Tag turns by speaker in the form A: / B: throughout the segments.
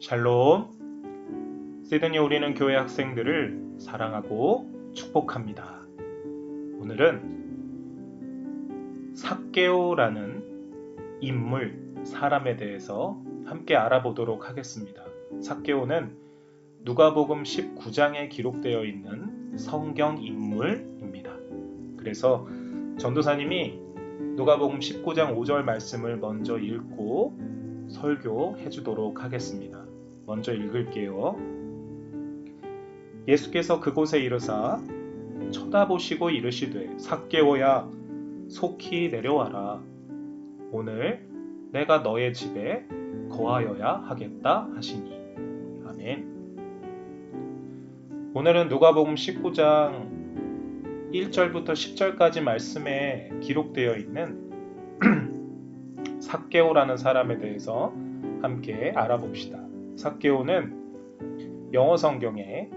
A: 샬롬. 시드니 우리는 교회 학생들을 사랑하고 축복합니다. 오늘은 삭개오라는 인물, 사람에 대해서 함께 알아보도록 하겠습니다. 삭개오는 누가복음 19장에 기록되어 있는 성경 인물입니다. 그래서 전도사님이 누가복음 19장 5절 말씀을 먼저 읽고 설교해 주도록 하겠습니다. 먼저 읽을게요. 예수께서 그곳에 이르사 쳐다보시고 이르시되 삭개오야 속히 내려와라. 오늘 내가 너의 집에 거하여야 하겠다 하시니. 아멘. 오늘은 누가복음 19장 1절부터 10절까지 말씀에 기록되어 있는 삭개오라는 사람에 대해서 함께 알아봅시다. 삭개오는 영어 성경에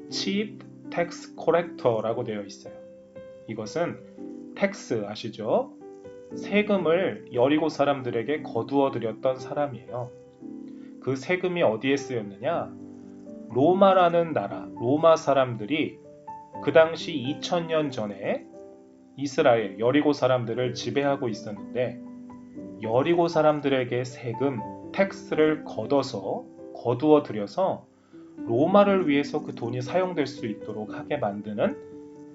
A: Chief Tax Collector라고 되어 있어요. 이것은 텍스 아시죠? 세금을 여리고 사람들에게 거두어 드렸던 사람이에요. 그 세금이 어디에 쓰였느냐? 로마라는 나라, 로마 사람들이 그 당시 2000년 전에 이스라엘, 여리고 사람들을 지배하고 있었는데 여리고 사람들에게 세금, 텍스를 거두어 들여서 로마를 위해서 그 돈이 사용될 수 있도록 하게 만드는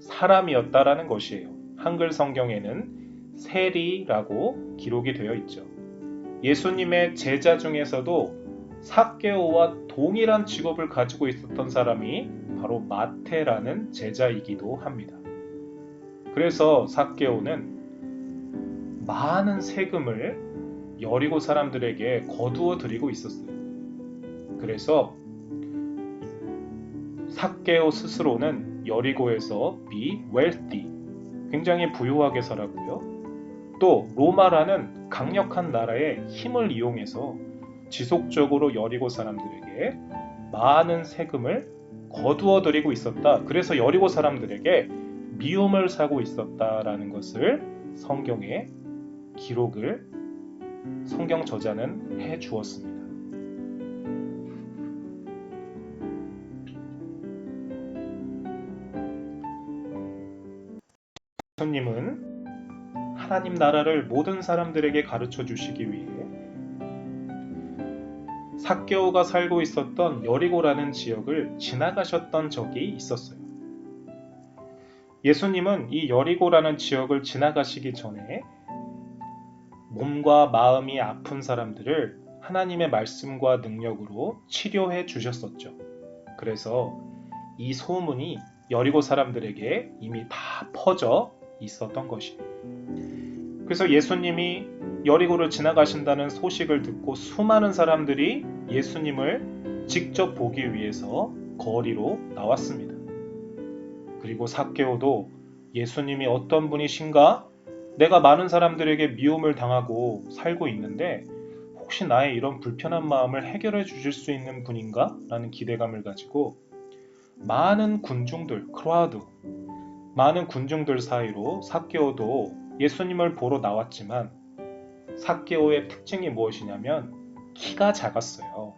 A: 사람이었다라는 것이에요. 한글 성경에는 세리라고 기록이 되어 있죠. 예수님의 제자 중에서도 삭개오와 동일한 직업을 가지고 있었던 사람이 바로 마태라는 제자이기도 합니다. 그래서 삭개오는 많은 세금을 여리고 사람들에게 거두어 드리고 있었어요. 그래서 삭개오 스스로는 여리고에서 be wealthy, 굉장히 부유하게 살았고요. 또 로마라는 강력한 나라의 힘을 이용해서 지속적으로 여리고 사람들에게 많은 세금을 거두어 드리고 있었다. 그래서 여리고 사람들에게 미움을 사고 있었다라는 것을 성경에 기록을 성경 저자는 해 주었습니다. 예수님은 하나님 나라를 모든 사람들에게 가르쳐 주시기 위해 삭개오가 살고 있었던 여리고라는 지역을 지나가셨던 적이 있었어요. 예수님은 이 여리고라는 지역을 지나가시기 전에 몸과 마음이 아픈 사람들을 하나님의 말씀과 능력으로 치료해 주셨었죠. 그래서 이 소문이 여리고 사람들에게 이미 다 퍼져 있었던 것이에요. 그래서 예수님이 여리고를 지나가신다는 소식을 듣고 수많은 사람들이 예수님을 직접 보기 위해서 거리로 나왔습니다. 그리고 삭개오도 예수님이 어떤 분이신가? 내가 많은 사람들에게 미움을 당하고 살고 있는데 혹시 나의 이런 불편한 마음을 해결해 주실 수 있는 분인가? 라는 기대감을 가지고 많은 군중들, 많은 군중들 사이로 삭개오도 예수님을 보러 나왔지만 삭개오의 특징이 무엇이냐면 키가 작았어요.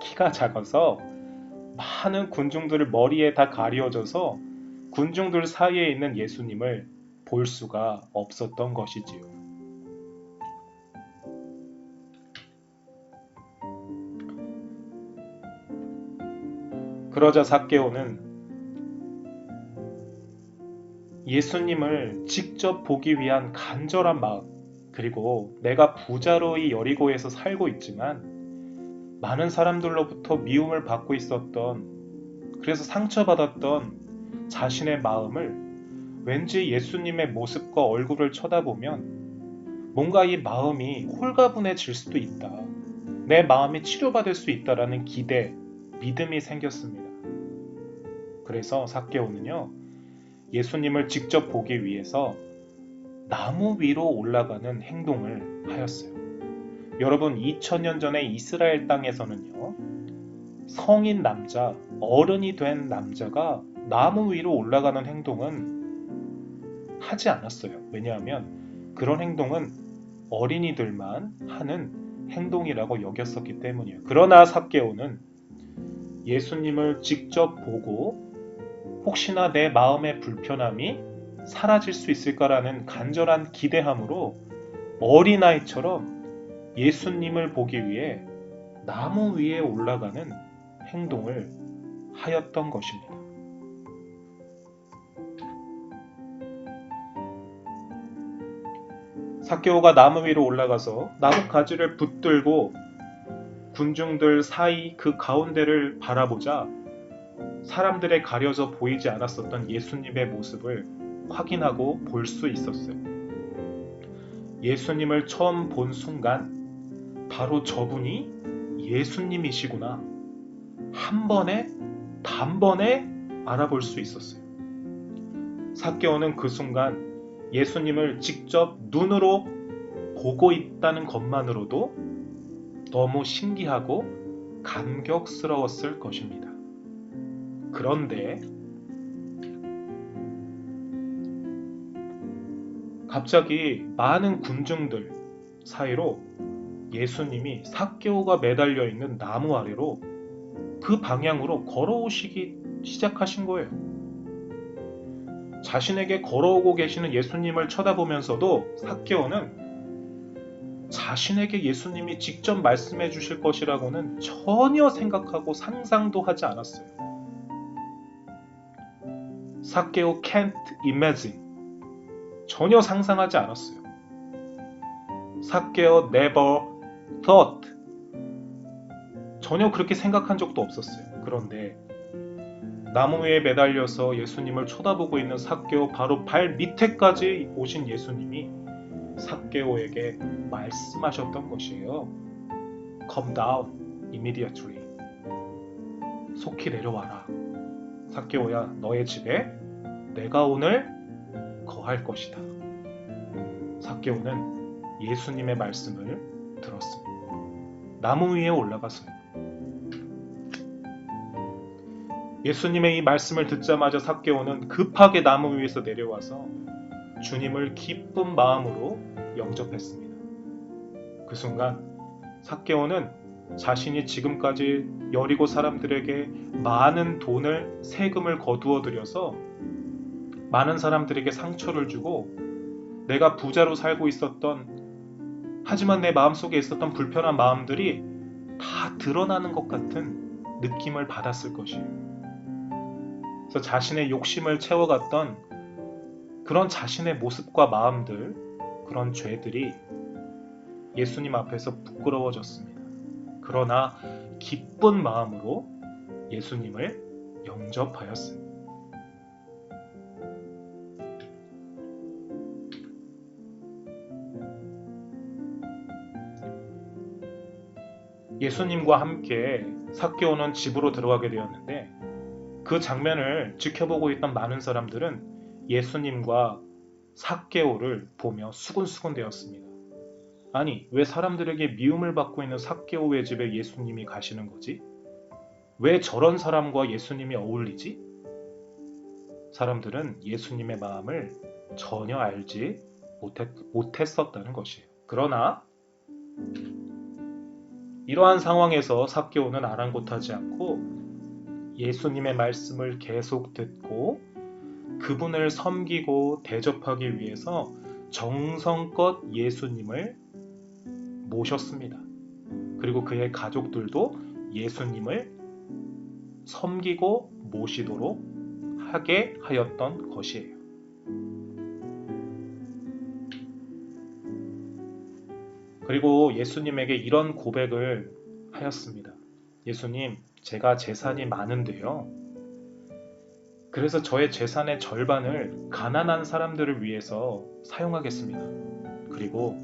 A: 키가 작아서 많은 군중들을 머리에 다 가려져서 군중들 사이에 있는 예수님을 볼 수가 없었던 것이지요. 그러자 삭개오는 예수님을 직접 보기 위한 간절한 마음, 그리고 내가 부자로 이 여리고에서 살고 있지만 많은 사람들로부터 미움을 받고 있었던, 그래서 상처받았던 자신의 마음을 왠지 예수님의 모습과 얼굴을 쳐다보면 뭔가 이 마음이 홀가분해질 수도 있다. 내 마음이 치료받을 수 있다라는 기대, 믿음이 생겼습니다. 그래서 삭개오는요, 예수님을 직접 보기 위해서 나무 위로 올라가는 행동을 하였어요. 여러분, 2000년 전에 이스라엘 땅에서는요, 성인 남자, 어른이 된 남자가 나무 위로 올라가는 행동은 하지 않았어요. 왜냐하면 그런 행동은 어린이들만 하는 행동이라고 여겼었기 때문이에요. 그러나 삭개오는 예수님을 직접 보고 혹시나 내 마음의 불편함이 사라질 수 있을까라는 간절한 기대함으로 어린아이처럼 예수님을 보기 위해 나무 위에 올라가는 행동을 하였던 것입니다. 삭개오가 나무 위로 올라가서 나무 가지를 붙들고 군중들 사이 그 가운데를 바라보자 사람들에 가려져 보이지 않았었던 예수님의 모습을 확인하고 볼 수 있었어요. 예수님을 처음 본 순간 바로 저분이 예수님이시구나 한 번에 단번에 알아볼 수 있었어요. 삭개오는 그 순간 예수님을 직접 눈으로 보고 있다는 것만으로도 너무 신기하고 감격스러웠을 것입니다. 그런데 갑자기 많은 군중들 사이로 예수님이 삭개오가 매달려 있는 나무 아래로 그 방향으로 걸어오시기 시작하신 거예요. 자신에게 걸어오고 계시는 예수님을 쳐다보면서도 삭개오는 자신에게 예수님이 직접 말씀해 주실 것이라고는 전혀 생각하고 상상도 하지 않았어요. 삭개오 can't imagine. 전혀 상상하지 않았어요. 삭개오 never thought. 전혀 그렇게 생각한 적도 없었어요. 그런데 나무 위에 매달려서 예수님을 쳐다보고 있는 삭개오 바로 발 밑에까지 오신 예수님이 삭개오에게 말씀하셨던 것이에요. Come down immediately. 속히 내려와라. 삭개오야, 너의 집에 내가 오늘 거할 것이다. 삭개오는 예수님의 말씀을 들었습니다. 나무 위에 올라가서요. 예수님의 이 말씀을 듣자마자 삭개오는 급하게 나무 위에서 내려와서 주님을 기쁜 마음으로 영접했습니다. 그 순간 삭개오는 자신이 지금까지 여리고 사람들에게 많은 돈을 세금을 거두어 들여서 많은 사람들에게 상처를 주고 내가 부자로 살고 있었던 하지만 내 마음속에 있었던 불편한 마음들이 다 드러나는 것 같은 느낌을 받았을 것이에요. 그래서 자신의 욕심을 채워갔던 그런 자신의 모습과 마음들, 그런 죄들이 예수님 앞에서 부끄러워졌습니다. 그러나 기쁜 마음으로 예수님을 영접하였습니다. 예수님과 함께 삭개오는 집으로 들어가게 되었는데 그 장면을 지켜보고 있던 많은 사람들은 예수님과 삭개오를 보며 수군수군 되었습니다. 아니, 왜 사람들에게 미움을 받고 있는 삭개오의 집에 예수님이 가시는 거지? 왜 저런 사람과 예수님이 어울리지? 사람들은 예수님의 마음을 전혀 알지 못했었다는 것이에요. 그러나 이러한 상황에서 삭개오는 아랑곳하지 않고 예수님의 말씀을 계속 듣고 그분을 섬기고 대접하기 위해서 정성껏 예수님을 모셨습니다. 그리고 그의 가족들도 예수님을 섬기고 모시도록 하게 하였던 것이에요. 그리고 예수님에게 이런 고백을 하였습니다. 예수님, 제가 재산이 많은데요. 그래서 저의 재산의 절반을 가난한 사람들을 위해서 사용하겠습니다. 그리고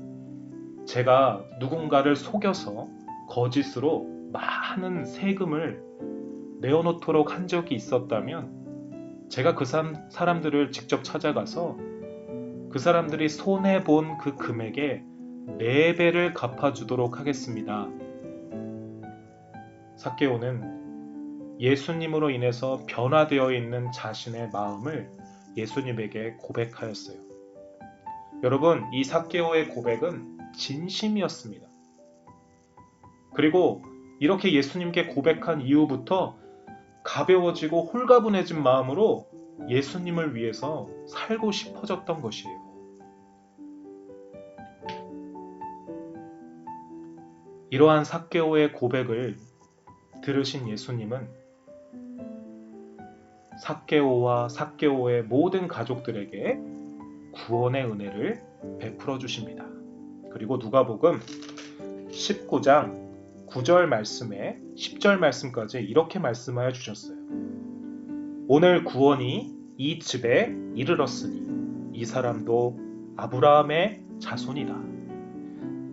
A: 제가 누군가를 속여서 거짓으로 많은 세금을 내어놓도록 한 적이 있었다면 제가 그 사람들을 직접 찾아가서 그 사람들이 손해본 그 금액의 4배를 갚아주도록 하겠습니다. 삭개오는 예수님으로 인해서 변화되어 있는 자신의 마음을 예수님에게 고백하였어요. 여러분, 이 삭개오의 고백은 진심이었습니다. 그리고 이렇게 예수님께 고백한 이후부터 가벼워지고 홀가분해진 마음으로 예수님을 위해서 살고 싶어졌던 것이에요. 이러한 삭개오의 고백을 들으신 예수님은 삭개오와 삭개오의 모든 가족들에게 구원의 은혜를 베풀어 주십니다. 그리고 누가복음 19장 9절 말씀에 10절 말씀까지 이렇게 말씀하여 주셨어요. 오늘 구원이 이 집에 이르렀으니 이 사람도 아브라함의 자손이다.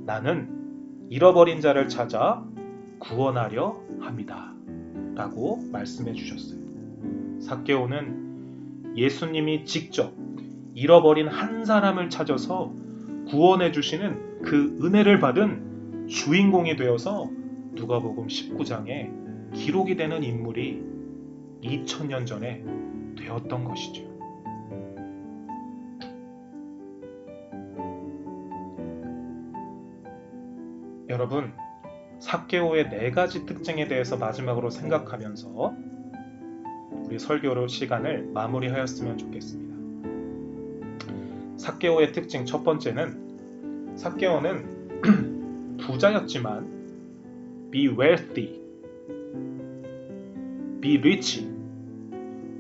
A: 나는 잃어버린 자를 찾아 구원하려 합니다. 라고 말씀해 주셨어요. 삭개오는 예수님이 직접 잃어버린 한 사람을 찾아서 구원해 주시는 그 은혜를 받은 주인공이 되어서 누가복음 19장에 기록이 되는 인물이 2000년 전에 되었던 것이죠. 여러분, 삭개오의 4가지 특징에 대해서 마지막으로 생각하면서 우리 설교 시간을 마무리하였으면 좋겠습니다. 삭개오의 특징 첫 번째는 삭개오는 부자였지만 be wealthy, be rich,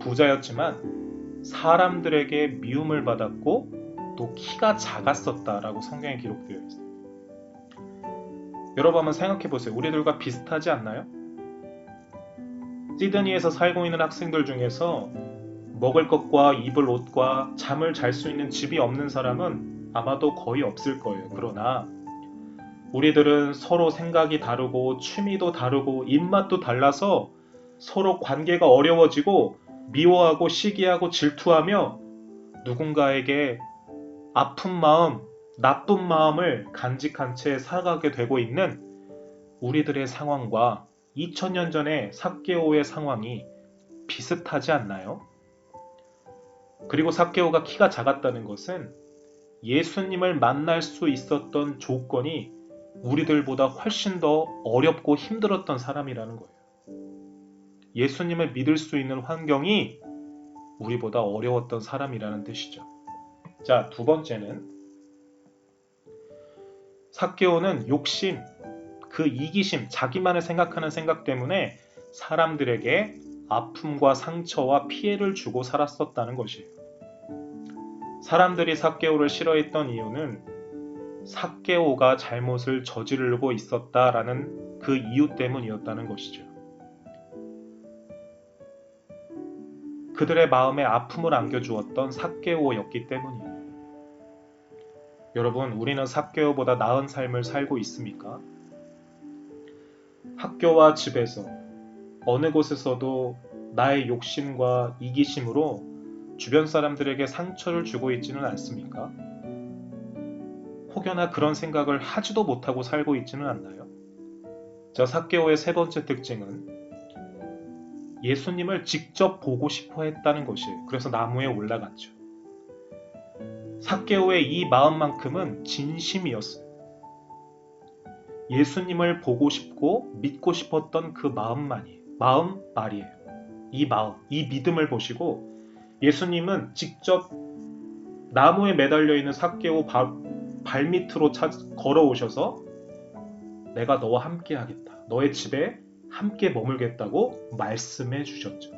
A: 부자였지만 사람들에게 미움을 받았고 또 키가 작았었다라고 성경에 기록되어 있어요. 여러분 한번 생각해 보세요. 우리들과 비슷하지 않나요? 시드니에서 살고 있는 학생들 중에서 먹을 것과 입을 옷과 잠을 잘 수 있는 집이 없는 사람은 아마도 거의 없을 거예요. 그러나 우리들은 서로 생각이 다르고 취미도 다르고 입맛도 달라서 서로 관계가 어려워지고 미워하고 시기하고 질투하며 누군가에게 아픈 마음, 나쁜 마음을 간직한 채 살아가게 되고 있는 우리들의 상황과 2000년 전의 삭개오의 상황이 비슷하지 않나요? 그리고 삭개오가 키가 작았다는 것은 예수님을 만날 수 있었던 조건이 우리들보다 훨씬 더 어렵고 힘들었던 사람이라는 거예요. 예수님을 믿을 수 있는 환경이 우리보다 어려웠던 사람이라는 뜻이죠. 자, 두 번째는 삭개오는 욕심, 그 이기심, 자기만을 생각하는 생각 때문에 사람들에게 아픔과 상처와 피해를 주고 살았었다는 것이에요. 사람들이 삭개오를 싫어했던 이유는 삭개오가 잘못을 저지르고 있었다라는 그 이유 때문이었다는 것이죠. 그들의 마음에 아픔을 안겨주었던 삭개오였기 때문이에요. 여러분, 우리는 삭개오보다 나은 삶을 살고 있습니까? 학교와 집에서 어느 곳에서도 나의 욕심과 이기심으로 주변 사람들에게 상처를 주고 있지는 않습니까? 혹여나 그런 생각을 하지도 못하고 살고 있지는 않나요? 자, 삭개오의 세 번째 특징은 예수님을 직접 보고 싶어 했다는 것이에요. 그래서 나무에 올라갔죠. 삭개오의 이 마음만큼은 진심이었어요. 예수님을 보고 싶고 믿고 싶었던 그 마음 말이에요. 이 마음, 이 믿음을 보시고 예수님은 직접 나무에 매달려 있는 삭개오 발밑으로 걸어오셔서 내가 너와 함께 하겠다. 너의 집에 함께 머물겠다고 말씀해 주셨죠.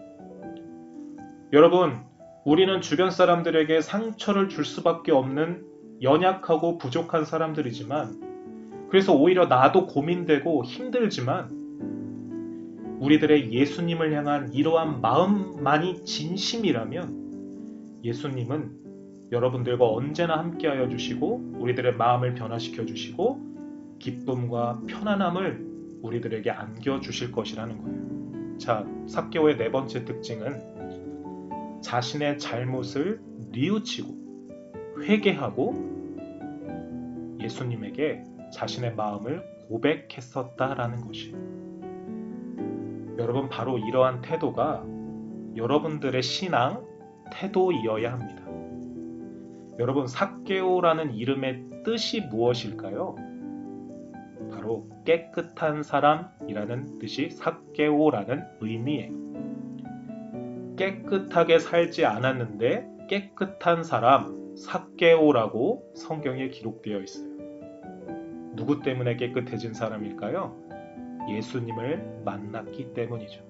A: 여러분, 우리는 주변 사람들에게 상처를 줄 수밖에 없는 연약하고 부족한 사람들이지만 그래서 오히려 나도 고민되고 힘들지만 우리들의 예수님을 향한 이러한 마음만이 진심이라면 예수님은 여러분들과 언제나 함께하여 주시고 우리들의 마음을 변화시켜 주시고 기쁨과 편안함을 우리들에게 안겨주실 것이라는 거예요. 자, 삭개오의 네 번째 특징은 자신의 잘못을 뉘우치고 회개하고 예수님에게 자신의 마음을 고백했었다라는 것이에요. 여러분, 바로 이러한 태도가 여러분들의 신앙 태도이어야 합니다. 여러분, 삭개오라는 이름의 뜻이 무엇일까요? 바로 깨끗한 사람이라는 뜻이 삭개오라는 의미예요. 깨끗하게 살지 않았는데 깨끗한 사람, 삭개오라고 성경에 기록되어 있어요. 누구 때문에 깨끗해진 사람일까요? 예수님을 만났기 때문이죠.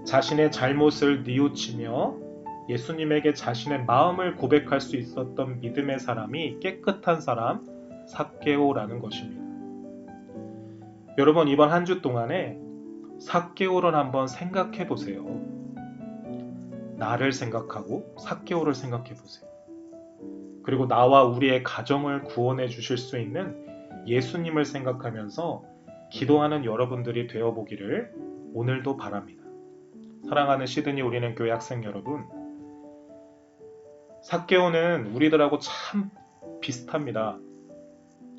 A: 자신의 잘못을 뉘우치며 예수님에게 자신의 마음을 고백할 수 있었던 믿음의 사람이 깨끗한 사람, 삭개오라는 것입니다. 여러분, 이번 한 주 동안에 삭개오를 한번 생각해 보세요. 나를 생각하고 삭개오를 생각해 보세요. 그리고 나와 우리의 가정을 구원해 주실 수 있는 예수님을 생각하면서 기도하는 여러분들이 되어보기를 오늘도 바랍니다. 사랑하는 시드니 우리는 교회 학생 여러분, 삭개오는 우리들하고 참 비슷합니다.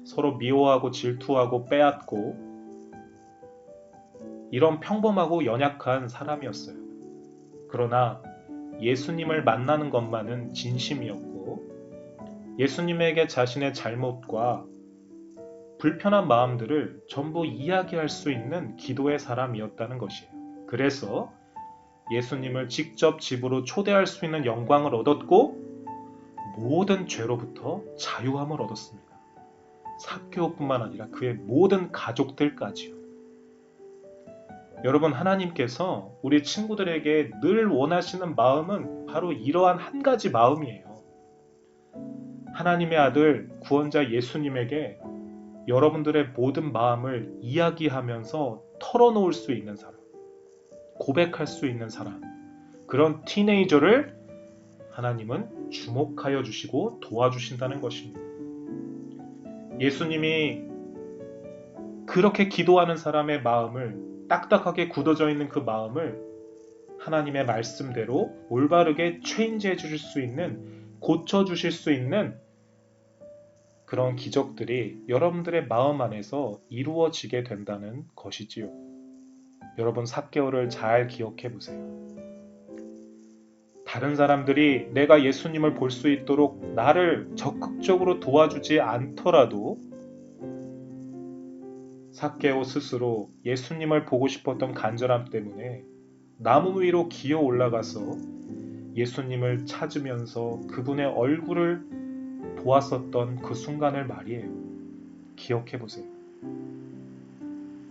A: 서로 미워하고 질투하고 빼앗고 이런 평범하고 연약한 사람이었어요. 그러나 예수님을 만나는 것만은 진심이었고 예수님에게 자신의 잘못과 불편한 마음들을 전부 이야기할 수 있는 기도의 사람이었다는 것이에요. 그래서 예수님을 직접 집으로 초대할 수 있는 영광을 얻었고 모든 죄로부터 자유함을 얻었습니다. 삭개오뿐만 아니라 그의 모든 가족들까지요. 여러분, 하나님께서 우리 친구들에게 늘 원하시는 마음은 바로 이러한 한 가지 마음이에요. 하나님의 아들 구원자 예수님에게 여러분들의 모든 마음을 이야기하면서 털어놓을 수 있는 사람, 고백할 수 있는 사람, 그런 티네이저를 하나님은 주목하여 주시고 도와주신다는 것입니다. 예수님이 그렇게 기도하는 사람의 마음을, 딱딱하게 굳어져 있는 그 마음을 하나님의 말씀대로 올바르게 체인지해 주실 수 있는, 고쳐 주실 수 있는 그런 기적들이 여러분들의 마음 안에서 이루어지게 된다는 것이지요. 여러분, 삭개오를 잘 기억해 보세요. 다른 사람들이 내가 예수님을 볼 수 있도록 나를 적극적으로 도와주지 않더라도 삭개오 스스로 예수님을 보고 싶었던 간절함 때문에 나무 위로 기어 올라가서 예수님을 찾으면서 그분의 얼굴을 보았었던 그 순간을 말이에요. 기억해 보세요.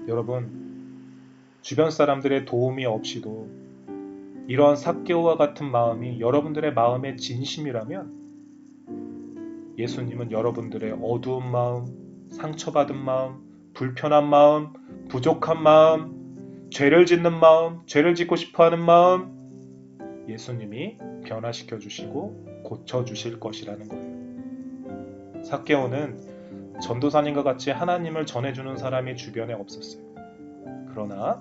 A: 여러분, 주변 사람들의 도움이 없이도 이러한 삭개오와 같은 마음이 여러분들의 마음의 진심이라면 예수님은 여러분들의 어두운 마음, 상처받은 마음, 불편한 마음, 부족한 마음, 죄를 짓는 마음, 죄를 짓고 싶어하는 마음, 예수님이 변화시켜 주시고 고쳐 주실 것이라는 거예요. 삭개오는 전도사님과 같이 하나님을 전해주는 사람이 주변에 없었어요. 그러나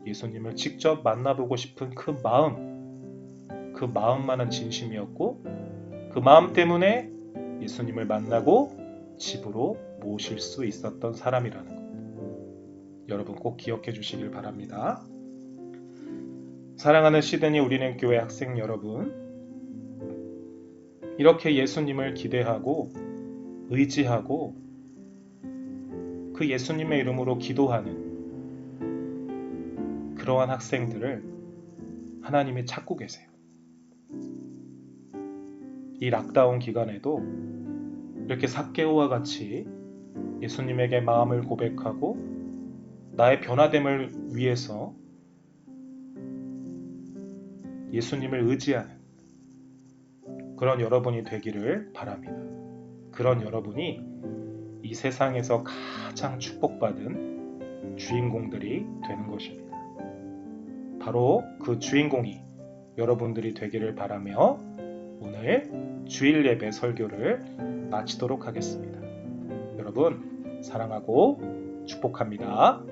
A: 예수님을 직접 만나보고 싶은 그 마음만은 진심이었고 그 마음 때문에 예수님을 만나고 집으로 모실 수 있었던 사람이라는 것. 여러분 꼭 기억해 주시길 바랍니다. 사랑하는 시드니 우리는 교회 학생 여러분, 이렇게 예수님을 기대하고 의지하고 그 예수님의 이름으로 기도하는 그러한 학생들을 하나님이 찾고 계세요. 이 락다운 기간에도 이렇게 삭개오와 같이 예수님에게 마음을 고백하고 나의 변화됨을 위해서 예수님을 의지하는 그런 여러분이 되기를 바랍니다. 그런 여러분이 이 세상에서 가장 축복받은 주인공들이 되는 것입니다. 바로 그 주인공이 여러분들이 되기를 바라며 오늘 주일 예배 설교를 마치도록 하겠습니다. 여러분 사랑하고 축복합니다.